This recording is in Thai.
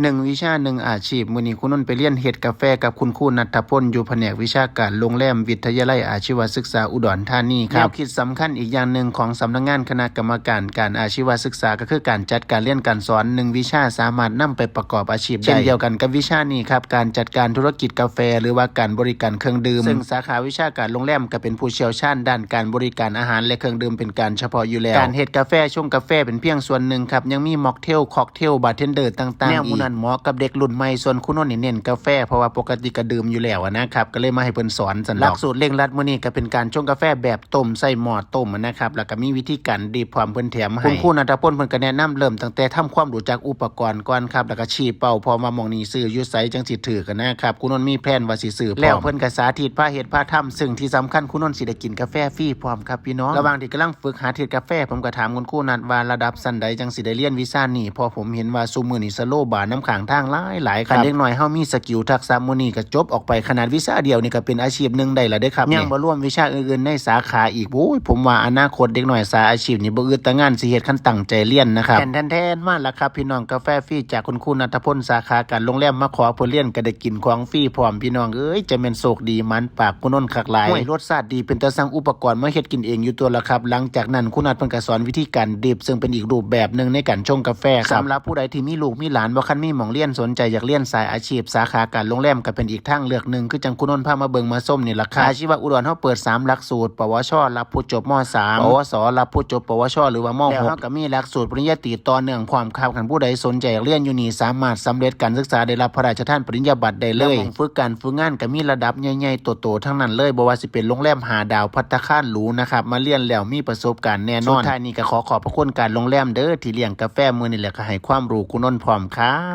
1วิชา1อาชีพมื้อนี้คุณนนท์ไปเรียนเฮ็ดกาแฟกับคุณครูณัฐพลอยู่แผนกวิชาการโรงแรมวิทยาลัยอาชีวศึกษาอุดรธานีครับแนวคิดสำคัญอีกอย่างหนึ่งของสำนักงานคณะกรรมการการอาชีวศึกษาก็คือการจัดการเรียนการสอน1วิชาสามารถนำไปประกอบอาชีพได้เช่นเดียวกันกับวิชานี้ครับการจัดการธุรกิจกาแฟหรือว่าการบริการเครื่องดื่มซึ่งสาขาวิชาการโรงแรมก็เป็นผู้เชี่ยวชาญด้านการบริการอาหารและเครื่องดื่มเป็นการเฉพาะอยู่แล้วการเฮ็ดกาแฟชงกาแฟเป็นเพียงส่วนหนึ่งครับยังมีม็อกเทลค็อกเทลบาร์เทนเดอร์ต่างๆแนวมื้อนั้นเหมาะกับเด็กรุ่นใหม่ส่วนคุณนนท์นี่เน้นกาแฟเพราะว่าปกติก็ดื่มอยู่แล้วนะครับก็เลยมาให้เพิ่นสอนซั่นหลักสูตรเร่งรัดมื้อนี้ก็เป็นการชงกาแฟแบบต้มใส่หม้อต้มนะครับแล้วก็มีวิธีการดริปพร้อมเพิ่นแถมให้คุณครูณัฐพลเพิ่นก็แนะนำเริ่มตั้งแต่ทำความรู้จักอุปกรณ์ก่อนครับแล้วก็ชี้เป้าพอมามองนี่ซื้ออยู่ไสจังสิถือกันนะครับคุณนนท์มีแผนว่าสิซื้อแล้วเพิ่นก็สาธิตพาเฮ็ดพาทำซึ่งที่สำคัญคุณนนท์สิได้กินกาแฟฟรีพร้อมครับพี่น้องระหว่างที่กำลังฝึกหาเฮ็ดกาแฟผมก็ถามคุณครูนัดว่าระดับชั้นใดจังสิได้เรียนวิชานี้พอผมเห็นว่าซุมื้อนี้สโลบาร์น้ำข้างทางหลายคันเด็กน้อยเฮามีสกิลทักษะมื้อนี้ก็จบออกไปขนาดวิชาเดียวนี่ก็เป็นอาชีพนึงได้แล้วเด้ครับยังบ่รวมวิชาอื่นๆในสาขาอีกโอ้ยผมว่าอนาคตเด็กน้อยสายอาชีพนี่บ่อึดแต่งานสิเฮ็ดคันตั้งใจเรียนนะครับแทนมาแล้วครับพี่น้องกาแฟฟรีจากคุณครูณัฐพลสาขาการโรงแรมมาขอเพิ่นเรียนก็ได้กินของฟรีพร้อมพี่น้องเอ้ยจะแม่นโชคดีมันปากคุณนนท์คักหลายรสชาติดีเป็นตาสั่งอุปกรณ์มาเฮ็ดกินเองอยู่ตัวละครับหลังจากนั้นคุณนัทเพิ่นก็สอนวิธีการดริปซึ่งเป็นอีกรูปแบบนึงในการชงกาแฟสำหรับผู้ใดที่มีลูกมีหลานบ่คันมีหม่องเรียนสนใจอยากเรียนสายอาชีพสาขาการโรงแรมก็เป็นอีกทางเลือกนึงคือจังคุณนนท์พามาเบิ่งมาส้มนี่ล่ะครับอาชีวะอุดรเฮาเปิด3หลักสูตรปวชรับผู้จบม.3 ปวสรับผู้จบปวชหรือว่าม.6แล้วเฮาก็มีหลักสูตรปริญญาตรีต่อเนื่องพร้อมครับคันผู้ใดสนใจอยากเรียนอยู่นี่สามารถสำเร็จการศึกษาได้รับพระราชทานปริญญาบัตรได้เลยฝึกการฝึกงานก็มีระดับใหญ่ๆโตๆทั้งนั้นเลยบ่ว่าสิเป็นโรงแรม5ดาวภัตตาคารหรูนะครับมาเรียนแล้วมีประสบการณ์แน่นอนสุดท้ายนี้ก็ขอบพระคุณการโรงแรมเด้อที่เลี้ยงกาแฟมื้อนี้แหละก็ให้ความรู้คุณนนท์พร้อมครับ